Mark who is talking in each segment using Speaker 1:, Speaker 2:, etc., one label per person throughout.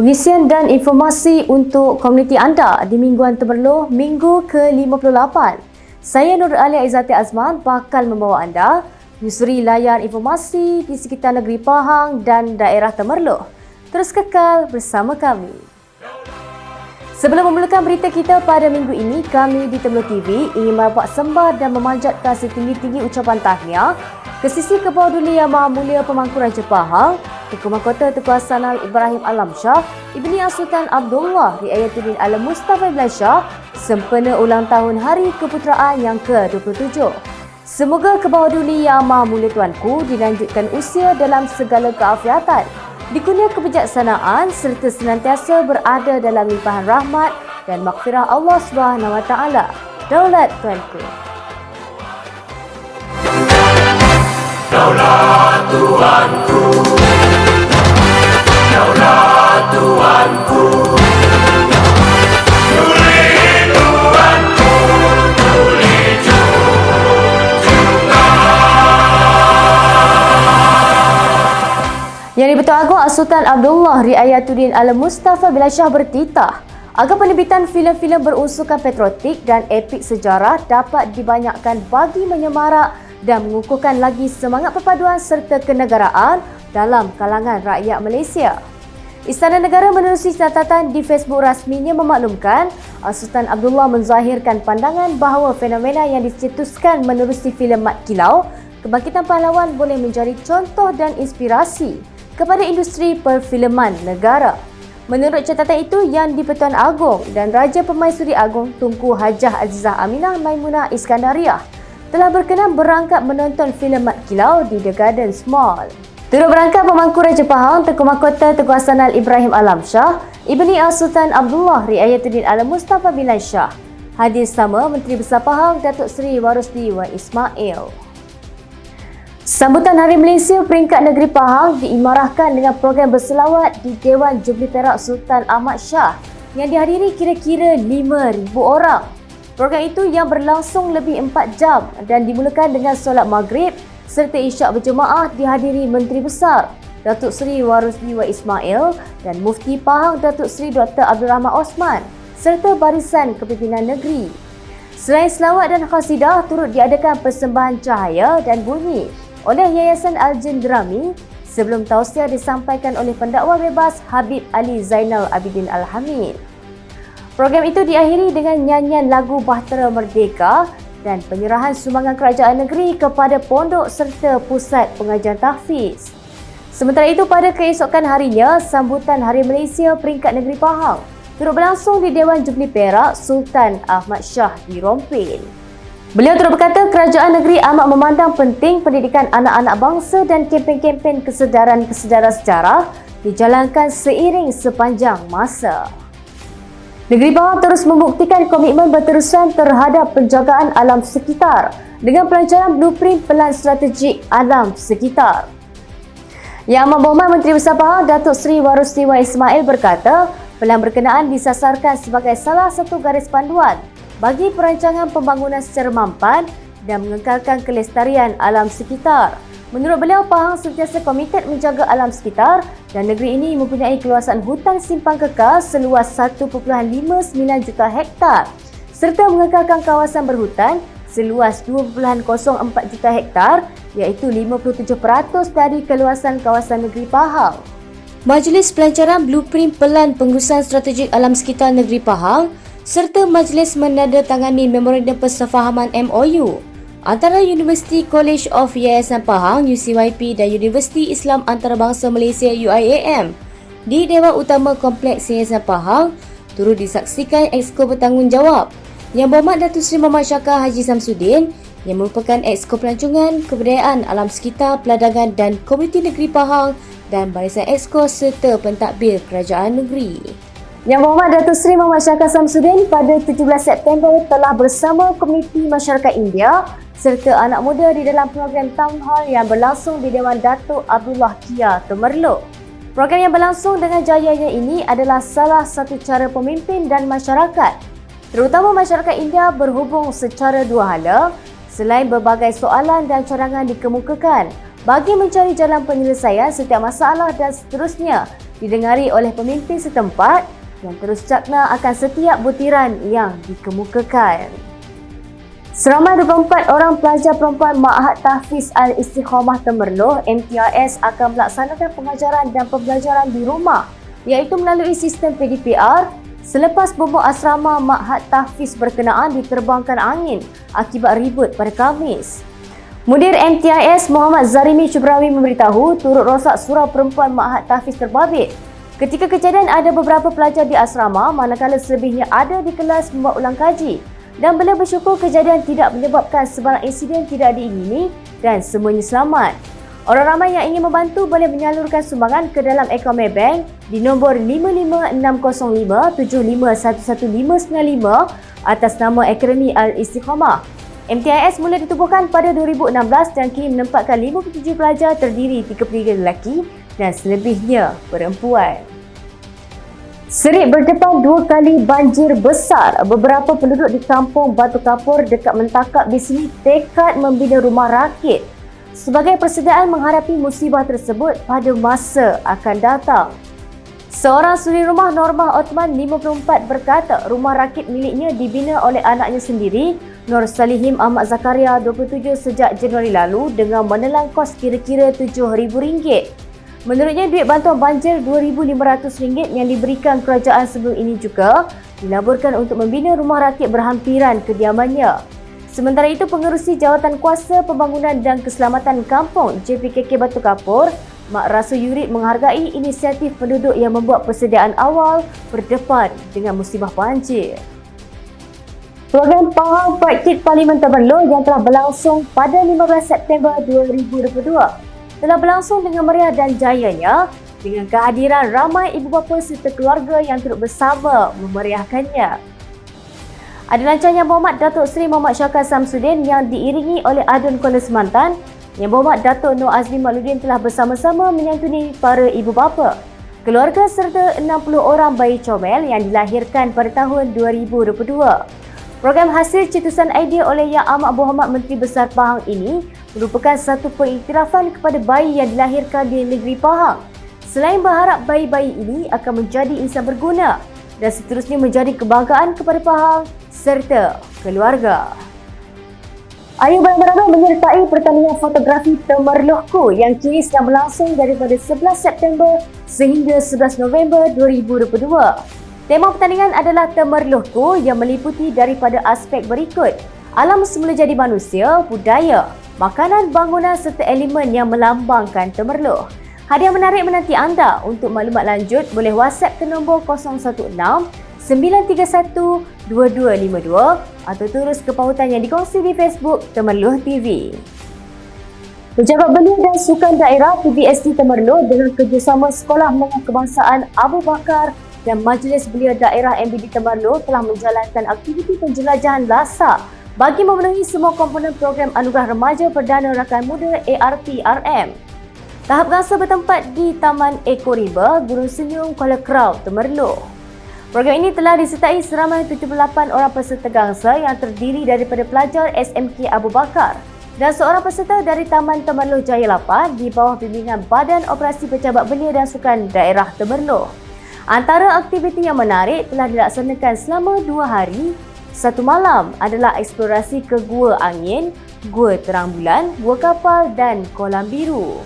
Speaker 1: Pengisian dan informasi untuk komuniti anda di mingguan Temerloh minggu ke-58. Saya Nur Alia Izzati Azman bakal membawa anda menyusuri layar informasi di sekitar negeri Pahang dan daerah Temerloh. Terus kekal bersama kami. Sebelum memulakan berita kita pada minggu ini, kami di Temerloh TV ingin merampak sembah dan memanjatkan setinggi-tinggi ucapan tahniah ke Sisi Kebawah Duli Yang Maha Mulia Pemangku Raja Pahang, Tengku Mahkota Tengku Hassanal Ibrahim Alamshah, Ibni Sultan Abdullah Riayatuddin Alam Mustafa Bilal Shah, sempena ulang tahun Hari Keputeraan yang ke-27. Semoga Kebawah Duli Yang Maha Mulia Tuanku dilanjutkan usia dalam segala keafiatan, dikurnia kebijaksanaan serta senantiasa berada dalam limpahan rahmat dan maghfirah Allah SWT. Daulat Tuanku.
Speaker 2: Daulat Tuanku, Daulat Tuanku, Duli Tuanku, Duli
Speaker 1: Yang di-Pertuan Agong Sultan Abdullah Riayatuddin Alam Mustafa Bilal Shah bertitah agar penerbitan filem-filem berunsurkan patriotik dan epik sejarah dapat dibanyakkan bagi menyemarak dan mengukuhkan lagi semangat perpaduan serta kenegaraan dalam kalangan rakyat Malaysia. Istana Negara menerusi catatan di Facebook rasminya memaklumkan Sultan Abdullah menzahirkan pandangan bahawa fenomena yang dicetuskan menerusi filem Mat Kilau Kebangkitan Pahlawan boleh menjadi contoh dan inspirasi kepada industri perfilman negara. Menurut catatan itu, Yang di-Pertuan Agong dan Raja Permaisuri Agong Tunku Hajah Azizah Aminah Maimunah Iskandariah telah berkenan berangkat menonton filem Mat Kilau di The Gardens Mall. Turut berangkat Pemangku Raja Pahang Tengku Mahkota Tengku Hassanal Ibrahim Alamshah, Ibni Sultan Abdullah Riayatuddin Alam Mustafa Bilal Shah. Hadir sama Menteri Besar Pahang Datuk Seri Warosdi Wan Ismail. Sambutan Hari Malaysia peringkat negeri Pahang diimarahkan dengan program berselawat di Dewan Jubli Perak Sultan Ahmad Shah yang dihadiri kira-kira 5,000 orang. Program itu yang berlangsung lebih 4 jam dan dimulakan dengan solat maghrib serta isyak berjemaah dihadiri Menteri Besar Datuk Seri Warosdi Wan Ismail dan Mufti Pahang Datuk Seri Dr. Abdul Rahman Osman serta barisan kepimpinan negeri. Selain selawat dan qasidah, turut diadakan persembahan cahaya dan bunyi oleh Yayasan Al-Jindrami sebelum tausiah disampaikan oleh pendakwa bebas Habib Ali Zainal Abidin Al-Hamid. Program itu diakhiri dengan nyanyian lagu Bahtera Merdeka dan penyerahan sumbangan kerajaan negeri kepada pondok serta pusat pengajian tahfiz. Sementara itu, pada keesokan harinya, sambutan Hari Malaysia peringkat negeri Pahang turut berlangsung di Dewan Jubli Perak Sultan Ahmad Shah di Rompin. Beliau turut berkata kerajaan negeri amat memandang penting pendidikan anak-anak bangsa dan kempen-kempen kesedaran-kesedaran sejarah dijalankan seiring sepanjang masa. Negeri Pahang terus membuktikan komitmen berterusan terhadap penjagaan alam sekitar dengan pelancaran blueprint Pelan Strategik Alam Sekitar. Yang Amat Berhormat Menteri Besar Pahang Datuk Seri Warosdi Wan Ismail berkata, pelan berkenaan disasarkan sebagai salah satu garis panduan bagi perancangan pembangunan secara mampan dan mengekalkan kelestarian alam sekitar. Menurut beliau, Pahang sentiasa komited menjaga alam sekitar dan negeri ini mempunyai keluasan hutan simpang kekal seluas 1.59 juta hektar serta mengekalkan kawasan berhutan seluas 2.04 juta hektar iaitu 57% dari keluasan kawasan negeri Pahang. Majlis Pelancaran Blueprint Pelan Pengurusan Strategik Alam Sekitar Negeri Pahang serta majlis menandatangani Memorandum Persefahaman MOU antara University College of Yayasan Pahang UCYP dan Universiti Islam Antarabangsa Malaysia UIAM di Dewan Utama Kompleks Yayasan Pahang turut disaksikan Exco Bertanggungjawab Yang Berhormat Datuk Seri Muhammad Syakar Haji Samsudin yang merupakan Exco Pelancongan Kebudayaan Alam Sekitar, Peladangan dan Komuniti Negeri Pahang dan Barisan Exco serta pentadbir Kerajaan Negeri. Yang Berhormat Datuk Seri Muhammad Syakar Samsudin pada 17 September telah bersama Komuniti Masyarakat India serta anak muda di dalam program Town Hall yang berlangsung di Dewan Datuk Abdullah Kia Temerloh. Program yang berlangsung dengan jayanya ini adalah salah satu cara pemimpin dan masyarakat, terutama masyarakat India, berhubung secara dua hala selain berbagai soalan dan cadangan dikemukakan bagi mencari jalan penyelesaian setiap masalah dan seterusnya didengari oleh pemimpin setempat yang terus cakna akan setiap butiran yang dikemukakan. Seramai 24 orang pelajar perempuan Ma'had Tahfiz Al-Istiqamah Temerloh MTIS akan melaksanakan pengajaran dan pembelajaran di rumah iaitu melalui sistem PDPR selepas bom asrama Ma'had Tahfiz berkenaan diterbangkan angin akibat ribut pada Khamis. Mudir MTIS Muhammad Zarimi Syubrawi memberitahu turut rosak surau perempuan Ma'had Tahfiz terbabit. Ketika kejadian ada beberapa pelajar di asrama manakala selebihnya ada di kelas membuat ulang kaji dan beliau bersyukur kejadian tidak menyebabkan sebarang insiden tidak diingini dan semuanya selamat. Orang ramai yang ingin membantu boleh menyalurkan sumbangan ke dalam akaun Maybank di nombor 556057511595 atas nama Akademi Al-Istiqamah. MTIS mula ditubuhkan pada 2016 dan kini menempatkan 57 pelajar terdiri 33 lelaki dan selebihnya perempuan. Serik berdepan 2 kali banjir besar. Beberapa penduduk di kampung Batu Kapur dekat Mentakak di sini tekad membina rumah rakit sebagai persediaan menghadapi musibah tersebut pada masa akan datang. Seorang suri rumah Normah Othman 54 berkata rumah rakit miliknya dibina oleh anaknya sendiri Nur Salihim Ahmad Zakaria 27 sejak Januari lalu dengan menelan kos kira-kira RM7,000. Menurutnya duit bantuan banjir RM2,500 yang diberikan kerajaan sebelum ini juga dilaburkan untuk membina rumah rakit berhampiran kediamannya. Sementara itu, Pengerusi Jawatan Kuasa Pembangunan dan Keselamatan Kampung JPKK Batu Kapur, Mak Rasul Yurid menghargai inisiatif penduduk yang membuat persediaan awal berdepan dengan musibah banjir. Program Pahang Pride Kit Parlimen Temerloh yang telah berlangsung pada 15 September 2022 telah berlangsung dengan meriah dan jayanya dengan kehadiran ramai ibu bapa serta keluarga yang turut bersama memeriahkannya. Ada rancangan Berhormat Datuk Seri Muhammad Syakar Samsudin yang diiringi oleh Adun Kuala Semantan yang Berhormat Datuk Nur Azmi Maluddin telah bersama-sama menyantuni para ibu bapa, keluarga serta 60 orang bayi comel yang dilahirkan pada tahun 2022. Program hasil cetusan idea oleh Yang Amat Berhormat Menteri Besar Pahang ini merupakan satu pengiktirafan kepada bayi yang dilahirkan di negeri Pahang. Selain berharap bayi-bayi ini akan menjadi insan berguna dan seterusnya menjadi kebanggaan kepada Pahang serta keluarga. Ayu beramai-ramai menyertai pertandingan fotografi Temerlohku yang kini sedang berlangsung daripada 11 September sehingga 11 November 2022. Tema pertandingan adalah Temerlohku yang meliputi daripada aspek berikut: alam semula jadi manusia, budaya, makanan, bangunan serta elemen yang melambangkan Temerloh. Hadiah menarik menanti anda. Untuk maklumat lanjut boleh WhatsApp ke nombor 016 931 2252 atau terus ke pautan yang dikongsi di Facebook Temerloh TV. Pejabat Belia dan Sukan Daerah PBSD Temerloh dengan kerjasama Sekolah Menengah Kebangsaan Abu Bakar dan Majlis Belia Daerah MBD Temerloh telah menjalankan aktiviti penjelajahan lasak bagi memenuhi semua komponen program Anugerah Remaja Perdana Rakan Muda ARPRM. Tahap rasa bertempat di Taman Eko Riba, Gunung Senyum, Kuala Krau, Temerloh. Program ini telah disertai seramai 78 orang peserta gangsa yang terdiri daripada pelajar SMK Abu Bakar dan seorang peserta dari Taman Temerloh Jaya 8 di bawah bimbingan Badan Operasi Pejabat Belia dan Sukan Daerah Temerloh. Antara aktiviti yang menarik telah dilaksanakan selama 2 hari, 1 malam adalah eksplorasi ke Gua Angin, Gua Terang Bulan, Gua Kapal dan Kolam Biru.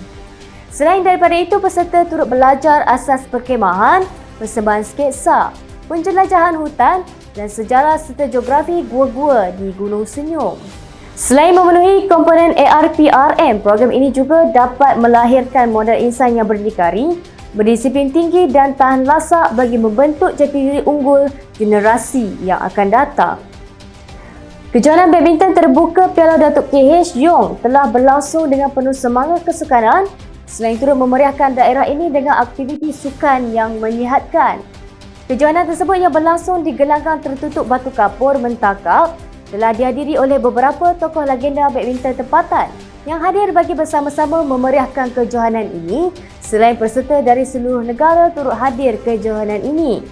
Speaker 1: Selain daripada itu, peserta turut belajar asas perkemahan, persembahan sketsa, penjelajahan hutan dan sejarah serta geografi gua-gua di Gunung Senyum. Selain memenuhi komponen ARPRM, program ini juga dapat melahirkan modal insan yang berdikari, berdisiplin tinggi dan tahan lasak bagi membentuk jati diri unggul generasi yang akan datang. Kejohanan badminton terbuka Piala Datuk KH Yong telah berlangsung dengan penuh semangat kesukanan selain turut memeriahkan daerah ini dengan aktiviti sukan yang menyihatkan. Kejohanan tersebut yang berlangsung di gelanggang tertutup Batu Kapur, Mentakak telah dihadiri oleh beberapa tokoh legenda badminton tempatan yang hadir bagi bersama-sama memeriahkan kejohanan ini. Selain peserta dari seluruh negara turut hadir kejohanan ini.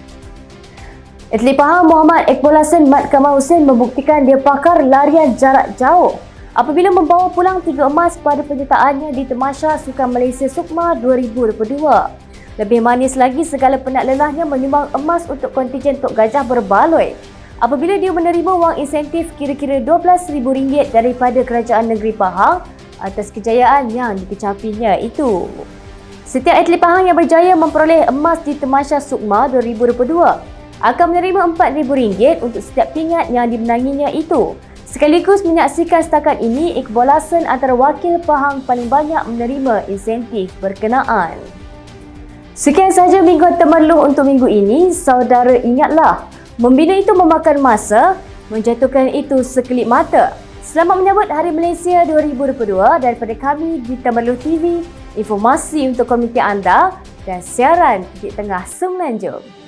Speaker 1: Atlet Pahang Muhammad Iqbal Hasan Mat Kamal Hussein membuktikan dia pakar larian jarak jauh apabila membawa pulang 3 emas pada penyertaannya di Tamasya Sukan Malaysia Sukma 2022. Lebih manis lagi, segala penat lelahnya menyumbang emas untuk kontingen Tok Gajah berbaloi apabila dia menerima wang insentif kira-kira RM12,000 daripada Kerajaan Negeri Pahang atas kejayaan yang dikecapinya itu. Setiap atlet Pahang yang berjaya memperoleh emas di Temasya Sukma 2022 akan menerima RM4,000 untuk setiap pingat yang dimenanginya itu. Sekaligus menyaksikan setakat ini Iqbal Hasan antara wakil Pahang paling banyak menerima insentif berkenaan. Sekian sahaja Mingguan Temerloh untuk minggu ini. Saudara ingatlah, membina itu memakan masa, menjatuhkan itu sekelip mata. Selamat menyambut Hari Malaysia 2022 daripada kami di Temerloh TV, informasi untuk komuniti anda dan siaran di tengah Semenanjung.